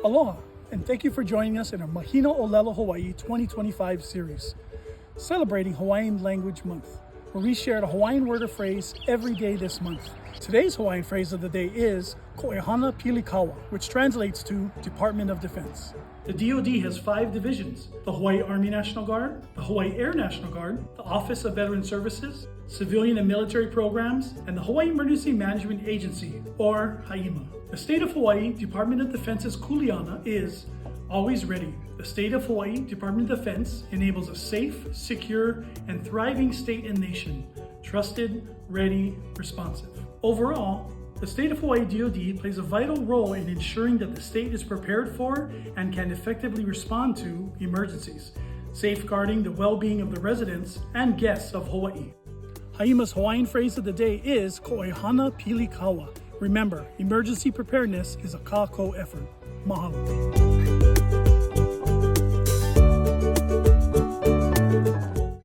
Aloha, and thank you for joining us in our Mahina ʻŌlelo Hawaii 2025 series, celebrating Hawaiian Language Month, where we share a Hawaiian word or phrase every day this month. Today's Hawaiian phrase of the day is Kaʻoihana pili kaua, which translates to Department of Defense. The DoD has 5 divisions: the Hawaii Army National Guard, the Hawaii Air National Guard, the Office of Veteran Services, Civilian and Military Programs, and the Hawaii Emergency Management Agency, or HAIMA. The State of Hawaii Department of Defense's kuleana is always ready. The State of Hawaii Department of Defense enables a safe, secure, and thriving state and nation. Trusted, ready, responsive. Overall, the State of Hawaii DoD plays a vital role in ensuring that the state is prepared for and can effectively respond to emergencies, safeguarding the well-being of the residents and guests of Hawaii. Haima's Hawaiian phrase of the day is Kaʻoihana pili kaua. Remember, emergency preparedness is a kākou effort. Mahalo.